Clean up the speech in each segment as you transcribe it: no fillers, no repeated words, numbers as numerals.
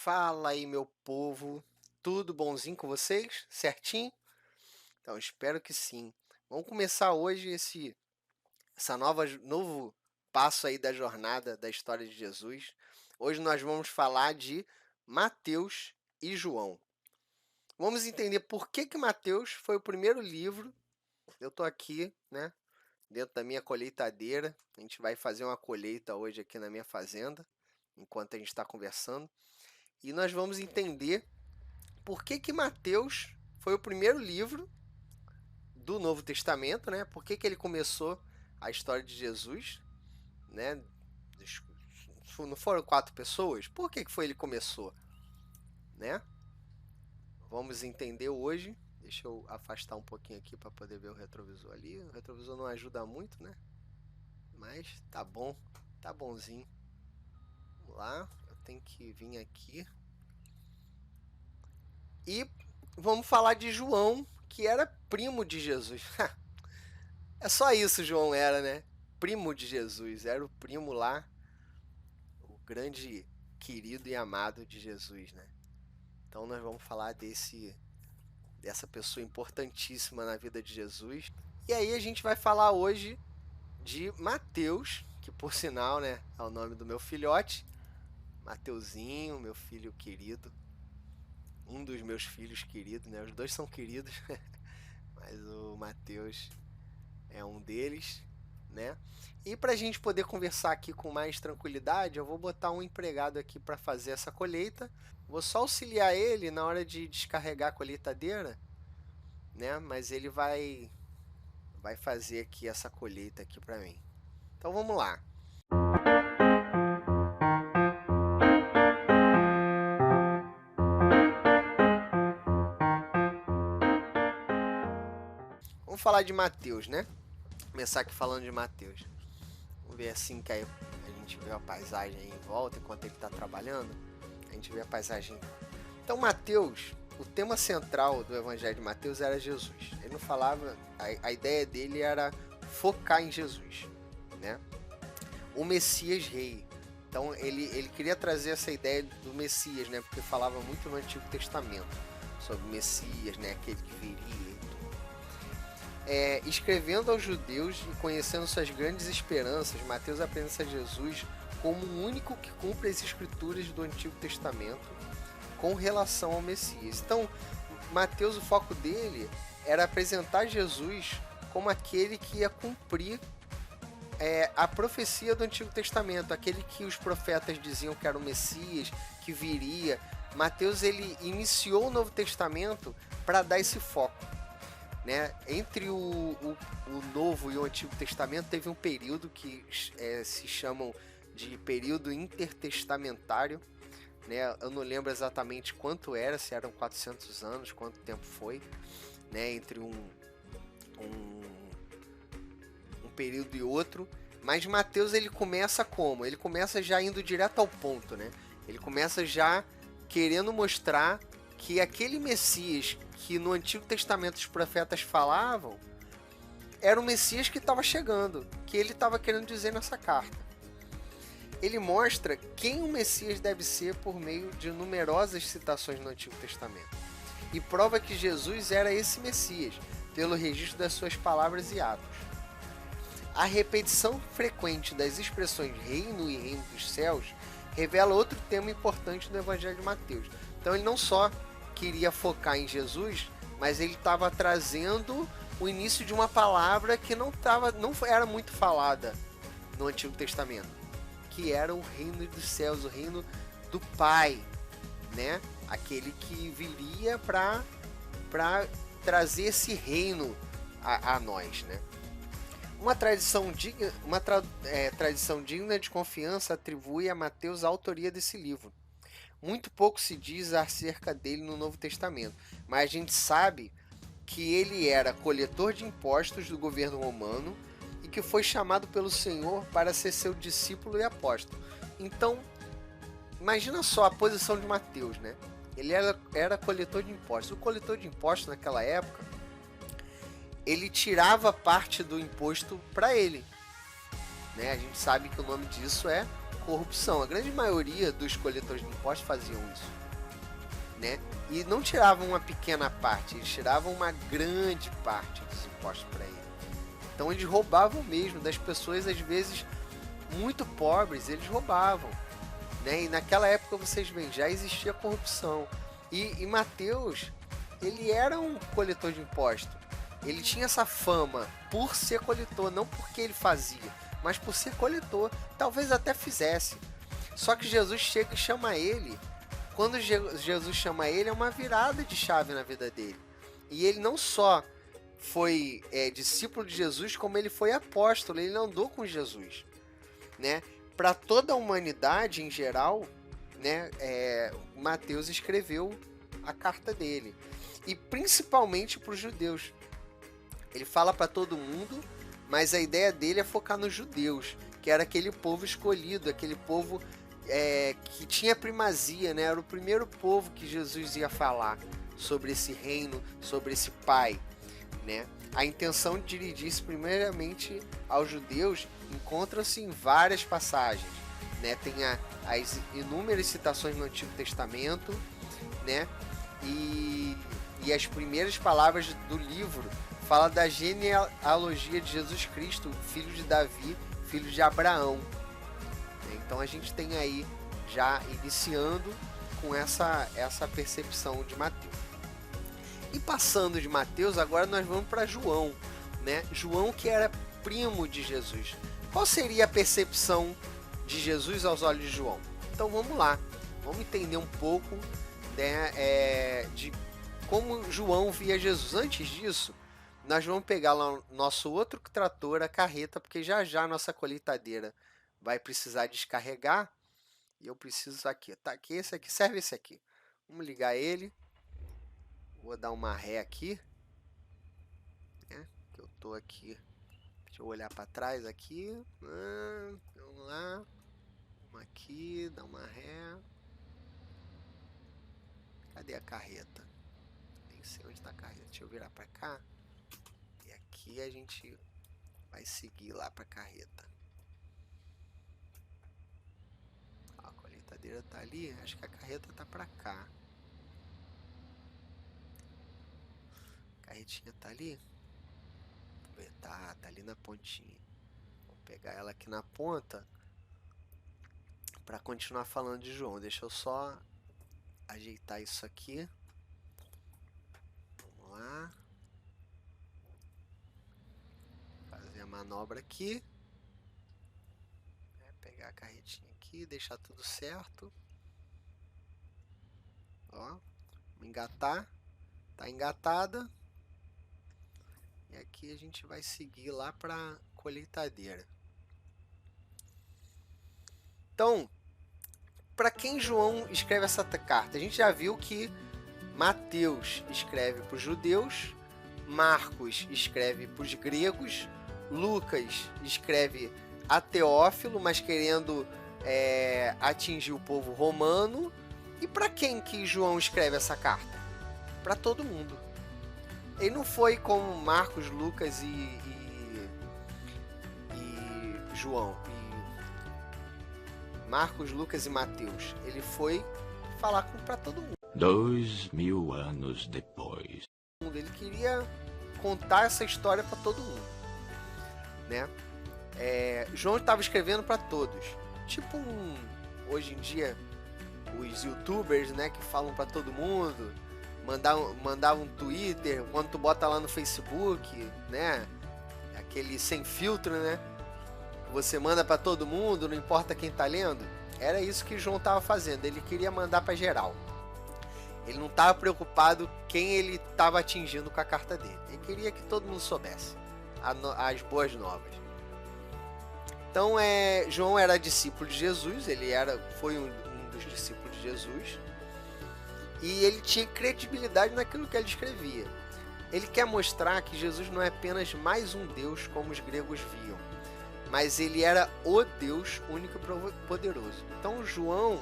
Fala aí, meu povo, tudo bonzinho com vocês? Certinho? Então, espero que sim. Vamos começar hoje essa novo passo aí da jornada da história de Jesus. Hoje nós vamos falar de Mateus e João. Vamos entender por que Mateus foi o primeiro livro. Eu estou aqui, né, dentro da minha colheitadeira. A gente vai fazer uma colheita hoje aqui na minha fazenda, enquanto a gente está conversando. E nós vamos entender por que Mateus foi o primeiro livro do Novo Testamento, né? Por que ele começou a história de Jesus, né? Não foram 4 pessoas? Por que foi ele começou, né? Vamos entender hoje. Deixa eu afastar um pouquinho aqui para poder ver o retrovisor ali. O retrovisor não ajuda muito, né? Mas tá bom, tá bonzinho. Vamos lá, eu tenho que vir aqui. E vamos falar de João, que era primo de Jesus. É só isso, João era, né? Primo de Jesus, era o primo lá, o grande querido e amado de Jesus, né? Então nós vamos falar dessa pessoa importantíssima na vida de Jesus. E aí a gente vai falar hoje de Mateus, que por sinal, né, é o nome do meu filhote, Mateuzinho, meu filho querido, um dos meus filhos queridos, né? Os dois são queridos, mas o Mateus é um deles, né? E para a gente poder conversar aqui com mais tranquilidade, eu vou botar um empregado aqui para fazer essa colheita. Vou só auxiliar ele na hora de descarregar a colheitadeira, né? Mas ele vai fazer aqui essa colheita aqui para mim. Então vamos lá. Vamos falar de Mateus, né? Começar aqui falando de Mateus. Vamos ver assim que aí a gente vê a paisagem aí em volta enquanto ele está trabalhando. A gente vê a paisagem. Então Mateus, o tema central do Evangelho de Mateus era Jesus. Ele não falava, a ideia dele era focar em Jesus, né? O Messias rei. Então ele queria trazer essa ideia do Messias, né? Porque falava muito no Antigo Testamento sobre o Messias, né? Aquele que viria. Escrevendo aos judeus e conhecendo suas grandes esperanças, Mateus apresenta Jesus como o único que cumpre as escrituras do Antigo Testamento com relação ao Messias. Então, Mateus, o foco dele era apresentar Jesus como aquele que ia cumprir a profecia do Antigo Testamento, aquele que os profetas diziam que era o Messias, que viria. Mateus ele iniciou o Novo Testamento para dar esse foco. Né? Entre o Novo e o Antigo Testamento teve um período que se chamam de período intertestamentário, né? Eu não lembro exatamente quanto era, se eram 400 anos, quanto tempo foi, né? Entre um período e outro. Mas Mateus ele começa como? Ele começa já indo direto ao ponto, né? Ele começa já querendo mostrar que aquele Messias que no Antigo Testamento os profetas falavam era o Messias que estava chegando, que ele estava querendo dizer nessa carta. Ele mostra quem o Messias deve ser por meio de numerosas citações no Antigo Testamento e prova que Jesus era esse Messias pelo registro das suas palavras e atos. A repetição frequente das expressões reino e reino dos céus revela outro tema importante do Evangelho de Mateus. Então ele não só queria focar em Jesus, mas ele estava trazendo o início de uma palavra que não era muito falada no Antigo Testamento, que era o reino dos céus, o reino do Pai, né? Aquele que viria para trazer esse reino a nós, né? Uma tradição digna de confiança atribui a Mateus a autoria desse livro. Muito pouco se diz acerca dele no Novo Testamento, mas a gente sabe que ele era coletor de impostos do governo romano e que foi chamado pelo Senhor para ser seu discípulo e apóstolo. Então, imagina só a posição de Mateus, né? Ele era coletor de impostos. O coletor de impostos naquela época, ele tirava parte do imposto para ele, né? A gente sabe que o nome disso é corrupção. A grande maioria dos coletores de impostos faziam isso, né? E não tiravam uma pequena parte, eles tiravam uma grande parte dos impostos para ele. Então eles roubavam mesmo das pessoas, às vezes muito pobres, eles roubavam, né? E naquela época, vocês veem, já existia corrupção. E Mateus, ele era um coletor de impostos. Ele tinha essa fama por ser coletor, não porque ele fazia, mas por ser coletor. Talvez até fizesse. Só que Jesus chega e chama ele. Quando Jesus chama ele, é uma virada de chave na vida dele. E ele não só foi discípulo de Jesus, como ele foi apóstolo. Ele andou com Jesus, né? Para toda a humanidade em geral, né? Mateus escreveu a carta dele. E principalmente para os judeus. Ele fala para todo mundo, mas a ideia dele é focar nos judeus, que era aquele povo escolhido, aquele povo que tinha primazia, né? Era o primeiro povo que Jesus ia falar sobre esse reino, sobre esse pai, né? A intenção de dirigir-se primeiramente aos judeus encontra-se em várias passagens, né? Tem as inúmeras citações no Antigo Testamento, né? E as primeiras palavras do livro fala da genealogia de Jesus Cristo, filho de Davi, filho de Abraão. Então a gente tem aí já iniciando com essa percepção de Mateus. E passando de Mateus, agora nós vamos para João, né? João, que era primo de Jesus. Qual seria a percepção de Jesus aos olhos de João? Então vamos lá, vamos entender um pouco, né, de como João via Jesus. Antes disso, nós vamos pegar lá o nosso outro trator, a carreta, porque já a nossa colheitadeira vai precisar descarregar. E eu preciso aqui, tá aqui, esse aqui, serve esse aqui. Vamos ligar ele. Vou dar uma ré aqui, né? Que eu tô aqui. Deixa eu olhar para trás aqui. Vamos lá. Vamos aqui, dá uma ré. Cadê a carreta? Nem sei onde está a carreta. Deixa eu virar para cá. E aqui a gente vai seguir lá para a carreta. A colheitadeira tá ali. Acho que a carreta tá para cá. A carretinha tá ali. Tá ali na pontinha. Vou pegar ela aqui na ponta para continuar falando de João. Deixa eu só ajeitar isso aqui. Vamos lá. Fazer a manobra aqui. Pegar a carretinha aqui, deixar tudo certo. Ó, engatar. Tá engatada. E aqui a gente vai seguir lá para a colheitadeira. Então, para quem João escreve essa carta? A gente já viu que Mateus escreve para os judeus, Marcos escreve para os gregos, Lucas escreve a Teófilo, mas querendo atingir o povo romano. E para quem que João escreve essa carta? Para todo mundo. Ele não foi como Marcos, Lucas e João. Marcos, Lucas e Mateus. Ele foi falar para todo mundo. 2000 anos depois. Ele queria contar essa história para todo mundo, né? João estava escrevendo para todos. Tipo hoje em dia os youtubers, né, que falam para todo mundo. Mandar um Twitter, quando tu bota lá no Facebook, né? Aquele sem filtro, né? Você manda para todo mundo, não importa quem tá lendo. Era isso que João tava fazendo. Ele queria mandar para geral. Ele não tava preocupado quem ele tava atingindo com a carta dele. Ele queria que todo mundo soubesse as boas novas. Então, João era discípulo de Jesus. Ele foi um dos discípulos de Jesus. E ele tinha credibilidade naquilo que ele escrevia. Ele quer mostrar que Jesus não é apenas mais um Deus como os gregos viam, mas ele era o Deus único e poderoso. Então João,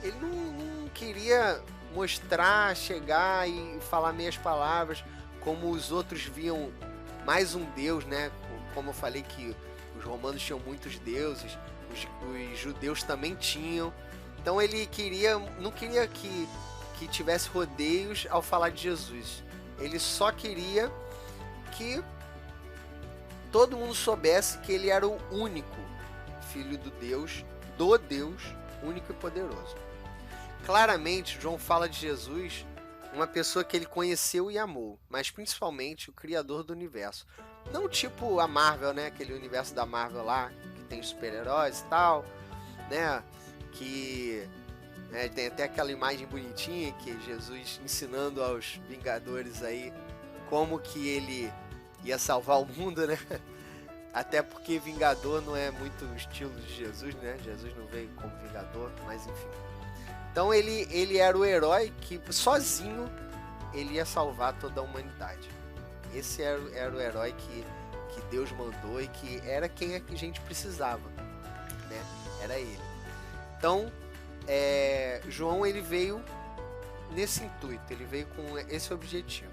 ele não queria mostrar, chegar e falar meias palavras como os outros viam mais um Deus, né? Como eu falei que os romanos tinham muitos deuses, os judeus também tinham. Então ele não queria que tivesse rodeios ao falar de Jesus. Ele só queria que todo mundo soubesse que ele era o único filho do Deus único e poderoso. Claramente, João fala de Jesus, uma pessoa que ele conheceu e amou, mas principalmente o criador do universo. Não tipo a Marvel, né? Aquele universo da Marvel lá, que tem super-heróis e tal, né? Que tem até aquela imagem bonitinha que Jesus ensinando aos Vingadores aí como que ele ia salvar o mundo, né? Até porque Vingador não é muito o estilo de Jesus, né? Jesus não veio como Vingador, mas enfim. Então ele era o herói que sozinho ele ia salvar toda a humanidade. Esse era o herói que Deus mandou e que era quem a gente precisava, né? Era ele. Então, João ele veio nesse intuito, ele veio com esse objetivo.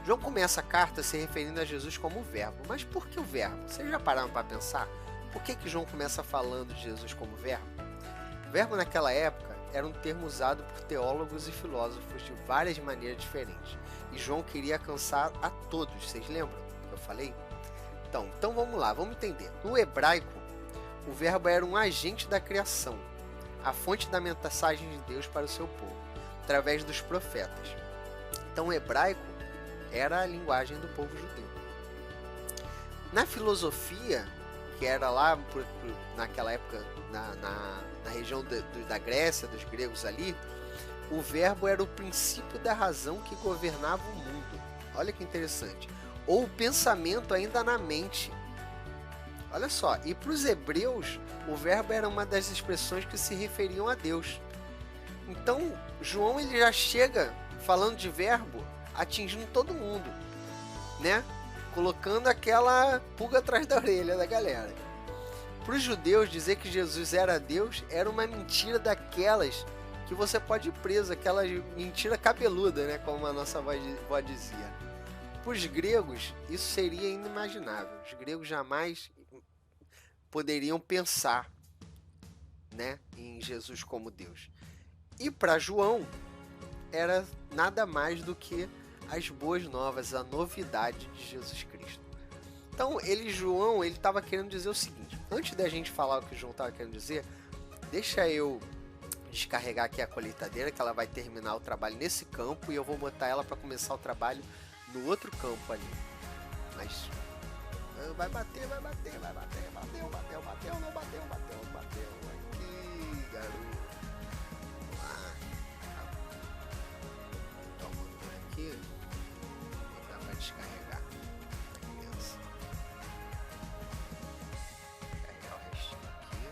João começa a carta se referindo a Jesus como o verbo. Mas por que o verbo? Vocês já pararam para pensar? Por que João começa falando de Jesus como verbo? O verbo naquela época era um termo usado por teólogos e filósofos de várias maneiras diferentes. E João queria alcançar a todos. Vocês lembram que eu falei? Então vamos lá, vamos entender. No hebraico, o verbo era um agente da criação, a fonte da mensagem de Deus para o seu povo, através dos profetas. Então o hebraico era a linguagem do povo judeu. Na filosofia, que era lá naquela época na região da Grécia, dos gregos ali, o verbo era o princípio da razão que governava o mundo. Olha que interessante. Ou o pensamento ainda na mente. Olha só, e para os hebreus, o verbo era uma das expressões que se referiam a Deus. Então, João ele já chega falando de verbo, atingindo todo mundo, né? Colocando aquela pulga atrás da orelha da galera. Para os judeus, dizer que Jesus era Deus era uma mentira daquelas que você pode ir preso, aquela mentira cabeluda, né? Como a nossa avó dizia. Para os gregos, isso seria inimaginável. Os gregos jamais poderiam pensar, né, em Jesus como Deus. E para João, era nada mais do que as boas novas, a novidade de Jesus Cristo. Então, João, ele estava querendo dizer o seguinte: antes da gente falar o que o João estava querendo dizer, deixa eu descarregar aqui a colheitadeira, que ela vai terminar o trabalho nesse campo, e eu vou botar ela para começar o trabalho no outro campo ali. Mas vai bater, não bateu. Aqui, garoto. Vamos lá. Toma aqui. Vou botar pra descarregar a criança. Carregar o restinho aqui.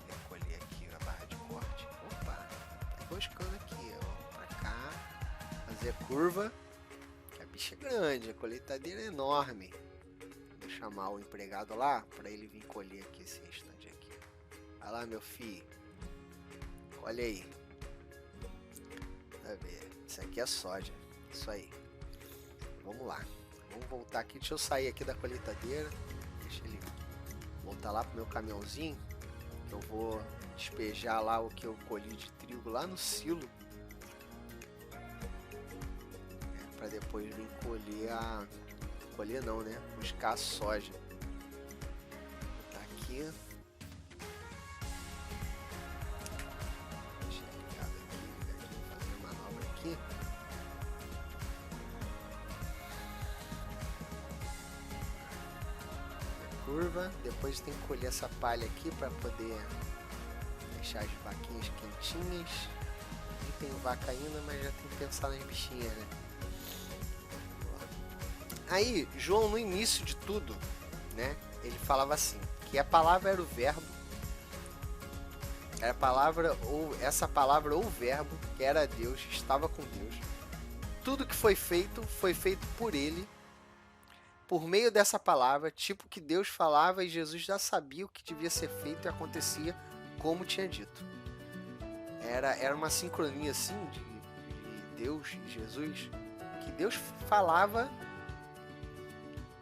Recolher aqui a barra de corte. Opa, tá buscando aqui, ó. Pra cá. Fazer a curva. Que a bicha é grande, a colheitadeira é enorme. Vou chamar o empregado lá para ele vir colher aqui esse restante aqui. Vai lá, meu filho. Olha aí. Vai ver. Isso aqui é soja. Isso aí. Vamos lá. Vamos voltar aqui. Deixa eu sair aqui da colheitadeira. Deixa ele voltar lá pro meu caminhãozinho. Eu vou despejar lá o que eu colhi de trigo lá no silo. Para depois vir colher colher não, né? Buscar a soja. Tá aqui. Deixa eu ligar aqui, fazer uma manobra aqui. Curva. Depois tem que colher essa palha aqui para poder deixar as vaquinhas quentinhas. Não tenho vaca ainda, mas já tem que pensar nas bichinhas, né? Aí, João, no início de tudo, né, ele falava assim, que a palavra era o verbo, era a palavra, ou essa palavra ou verbo, que era Deus, estava com Deus. Tudo que foi feito por ele, por meio dessa palavra, tipo que Deus falava e Jesus já sabia o que devia ser feito e acontecia como tinha dito. Era uma sincronia assim de Deus e Jesus, que Deus falava,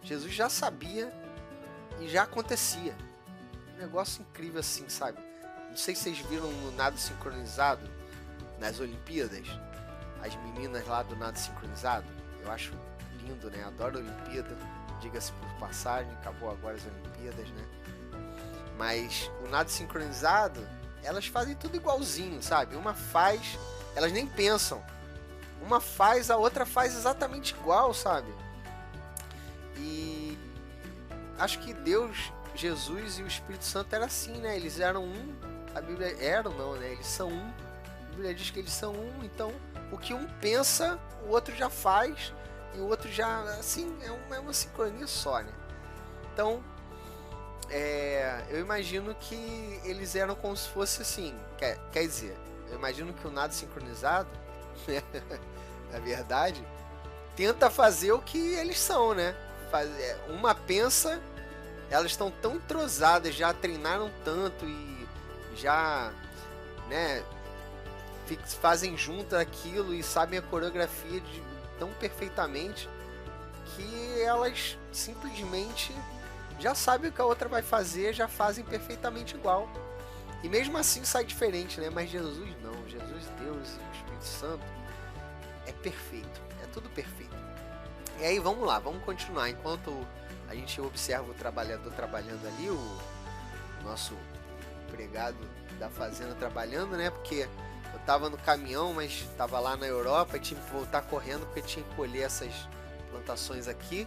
Jesus já sabia e já acontecia. Um negócio incrível assim, sabe? Não sei se vocês viram no nado sincronizado nas Olimpíadas, as meninas lá do nado sincronizado. Eu acho lindo, né? Adoro a Olimpíada, diga-se por passagem, acabou agora as Olimpíadas, né? Mas o nado sincronizado, elas fazem tudo igualzinho, sabe? Uma faz, elas nem pensam. Uma faz, a outra faz exatamente igual, sabe? E acho que Deus, Jesus e o Espírito Santo era assim, né? Eles eram um. A Bíblia não, né? Eles são um. A Bíblia diz que eles são um. Então, o que um pensa, o outro já faz e o outro já, assim, é uma sincronia só, né? Então, eu imagino que eles eram como se fosse assim. Quer dizer, eu imagino que o nado sincronizado, na verdade, tenta fazer o que eles são, né? Uma pensa, elas estão tão entrosadas, já treinaram tanto e já, né, fazem junto aquilo e sabem a coreografia tão perfeitamente que elas simplesmente já sabem o que a outra vai fazer, já fazem perfeitamente igual. E mesmo assim sai diferente, né? Mas Jesus não. Jesus, Deus e o Espírito Santo é perfeito. É tudo perfeito. E aí vamos lá, vamos continuar. Enquanto a gente observa o trabalhador trabalhando ali, o nosso empregado da fazenda trabalhando, né? Porque eu tava no caminhão, mas tava lá na Europa e tive que voltar correndo porque tinha que colher essas plantações aqui.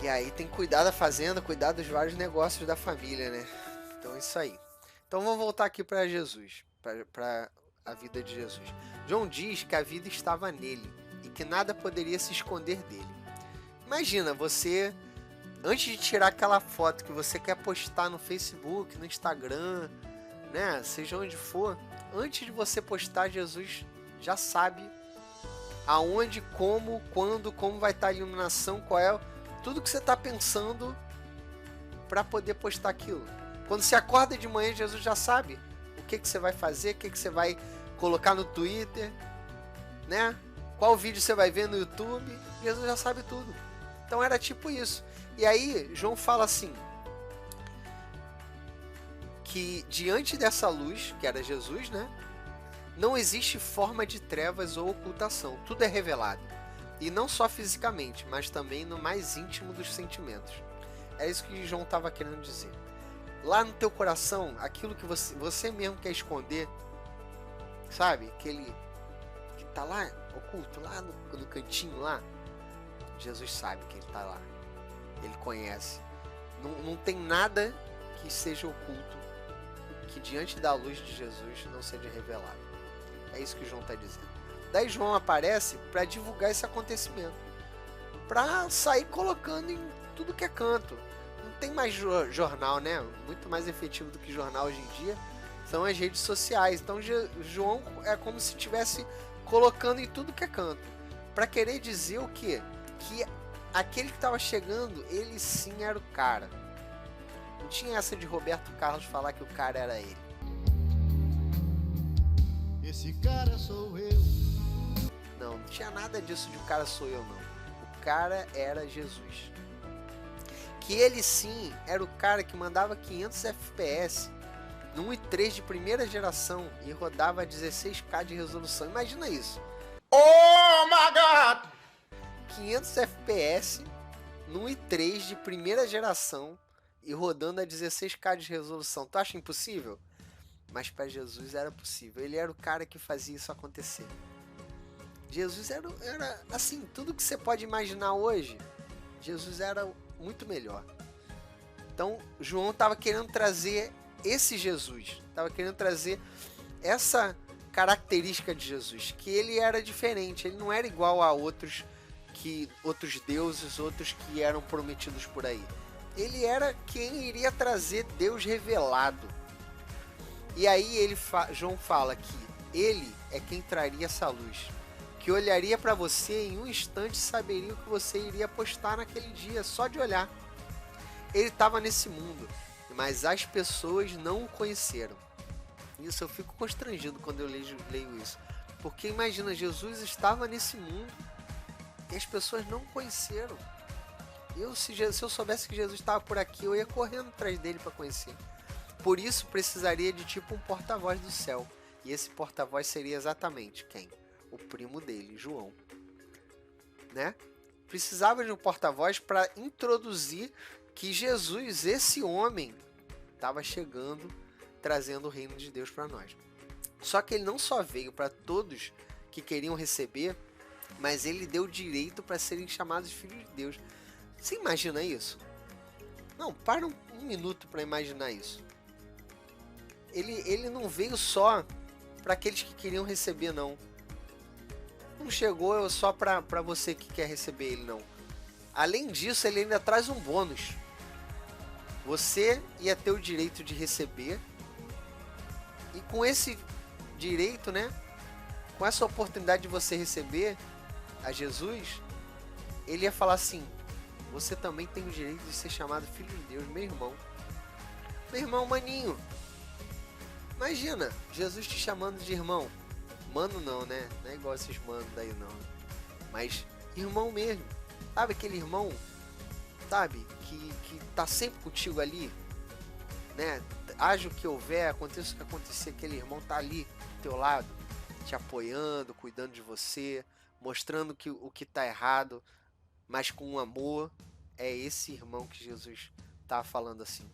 E aí tem que cuidar da fazenda, cuidar dos vários negócios da família, né? Então é isso aí. Então vamos voltar aqui para Jesus, para a vida de Jesus. João diz que a vida estava nele e que nada poderia se esconder dele. Imagina você, antes de tirar aquela foto que você quer postar no Facebook, no Instagram, né? Seja onde for, antes de você postar, Jesus já sabe aonde, como, quando, como vai estar a iluminação, qual é tudo que você está pensando para poder postar aquilo. Quando você acorda de manhã, Jesus já sabe o que você vai fazer, o que você vai colocar no Twitter, né? Qual vídeo você vai ver no YouTube. Jesus já sabe tudo. Então era tipo isso. E aí João fala assim, que diante dessa luz, que era Jesus, né? Não existe forma de trevas ou ocultação. Tudo é revelado. E não só fisicamente, mas também no mais íntimo dos sentimentos. É isso que João estava querendo dizer. Lá no teu coração, aquilo que você mesmo quer esconder, sabe? Aquele que tá lá, oculto, lá no cantinho lá. Jesus sabe que ele tá lá. Ele conhece. Não tem nada que seja oculto, que diante da luz de Jesus não seja revelado. É isso que João está dizendo. Daí João aparece para divulgar esse acontecimento, para sair colocando em tudo que é canto. Não tem mais jornal, né? Muito mais efetivo do que jornal hoje em dia são as redes sociais. Então João é como se estivesse colocando em tudo que é canto, para querer dizer o quê? Que aquele que estava chegando, ele sim era o cara. Não tinha essa de Roberto Carlos falar que o cara era ele. Esse cara sou eu. Não tinha nada disso de o cara sou eu, não. O cara era Jesus. Que ele sim era o cara que mandava 500 FPS no 1.3 de primeira geração e rodava a 16K de resolução. Imagina isso. Oh my God! 500 FPS no 1.3 de primeira geração e rodando a 16K de resolução. Tu acha impossível? Mas para Jesus era possível. Ele era o cara que fazia isso acontecer. Jesus era assim, tudo que você pode imaginar hoje, Jesus era muito melhor. Então, João estava querendo trazer esse Jesus, estava querendo trazer essa característica de Jesus, que ele era diferente, ele não era igual a outros deuses, outros que eram prometidos por aí. Ele era quem iria trazer Deus revelado. E aí João fala que ele é quem traria essa luz, que olharia para você em um instante e saberia o que você iria postar naquele dia, só de olhar. Ele estava nesse mundo, mas as pessoas não o conheceram. Isso, eu fico constrangido quando eu leio isso. Porque imagina, Jesus estava nesse mundo e as pessoas não o conheceram. Se eu soubesse que Jesus estava por aqui, eu ia correndo atrás dele para conhecer. Por isso precisaria de tipo um porta-voz do céu. E esse porta-voz seria exatamente quem? O primo dele, João. Né? Precisava de um porta-voz para introduzir que Jesus, esse homem, estava chegando, trazendo o reino de Deus para nós. Só que ele não só veio para todos que queriam receber, mas ele deu direito para serem chamados filhos de Deus. Você imagina isso? Não, para um minuto para imaginar isso. Ele não veio só para aqueles que queriam receber, não. Não chegou só para você que quer receber ele, não. Além disso, ele ainda traz um bônus. Você ia ter o direito de receber. E com esse direito, né? Com essa oportunidade de você receber a Jesus, ele ia falar assim: você também tem o direito de ser chamado filho de Deus, meu irmão. Meu irmão, maninho. Imagina, Jesus te chamando de irmão. Mano não, né? Não é igual esses manos daí não. Mas irmão mesmo. Sabe aquele irmão, sabe? Que tá sempre contigo ali, né? Haja o que houver, aconteça o que acontecer, aquele irmão tá ali do teu lado, te apoiando, cuidando de você, mostrando o que tá errado, mas com amor. É esse irmão que Jesus tá falando assim.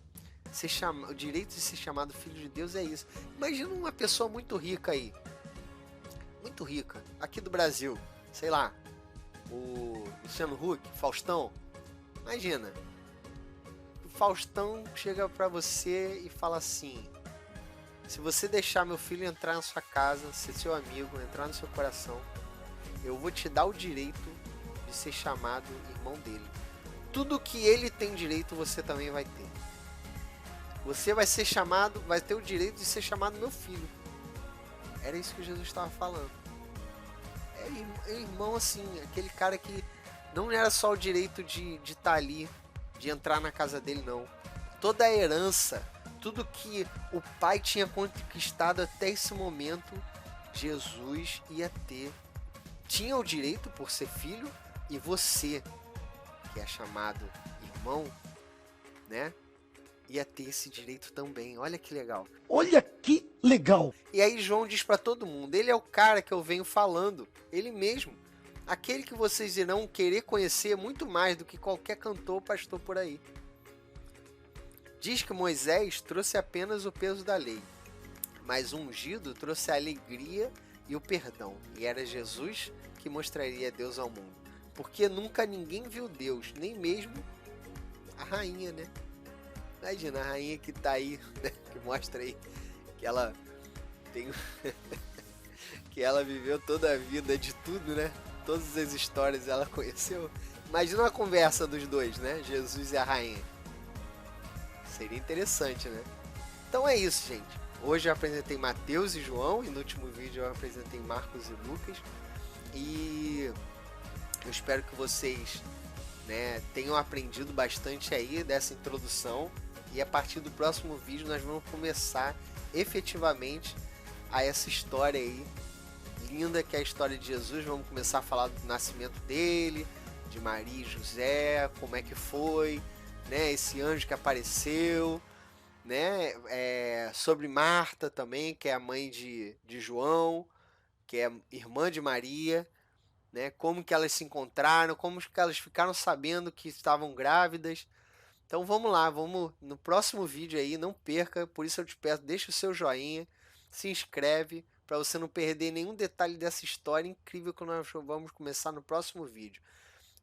O direito de ser chamado filho de Deus é isso. Imagina uma pessoa muito rica aí. Muito rica. Aqui do Brasil. Sei lá. O Luciano Huck, Faustão. Imagina. O Faustão chega pra você e fala assim: se você deixar meu filho entrar na sua casa, ser seu amigo, entrar no seu coração, eu vou te dar o direito de ser chamado irmão dele. Tudo que ele tem direito, você também vai ter. Você vai ser chamado, vai ter o direito de ser chamado meu filho. Era isso que Jesus estava falando. É irmão assim, aquele cara que não era só o direito de estar ali, de entrar na casa dele, não. Toda a herança, tudo que o pai tinha conquistado até esse momento, Jesus ia ter. Tinha o direito por ser filho, e você, que é chamado irmão, né? Ia ter esse direito também. Olha que legal. Olha que legal! E aí João diz para todo mundo: ele é o cara que eu venho falando, ele mesmo, aquele que vocês irão querer conhecer muito mais do que qualquer cantor ou pastor por aí. Diz que Moisés trouxe apenas o peso da lei, mas o ungido trouxe a alegria e o perdão, e era Jesus que mostraria Deus ao mundo, porque nunca ninguém viu Deus, nem mesmo a rainha, né? Imagina a rainha que tá aí, né? Que mostra aí que ela tem que ela viveu toda a vida de tudo, né? Todas as histórias ela conheceu. Imagina uma conversa dos dois, né? Jesus e a rainha. Seria interessante, né? Então é isso, gente. Hoje eu apresentei Mateus e João, e no último vídeo eu apresentei Marcos e Lucas. E eu espero que vocês, né, tenham aprendido bastante aí dessa introdução. E a partir do próximo vídeo nós vamos começar efetivamente a essa história aí linda, que é a história de Jesus. Vamos começar a falar do nascimento dele, de Maria e José, como é que foi, né, esse anjo que apareceu, né, sobre Marta também, que é a mãe de João, que é irmã de Maria, né, como que elas se encontraram, como que elas ficaram sabendo que estavam grávidas. Então vamos lá, vamos no próximo vídeo aí, não perca. Por isso eu te peço, deixa o seu joinha, se inscreve para você não perder nenhum detalhe dessa história incrível que nós vamos começar no próximo vídeo.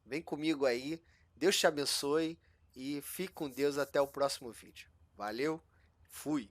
Vem comigo aí, Deus te abençoe e fique com Deus até o próximo vídeo. Valeu, fui!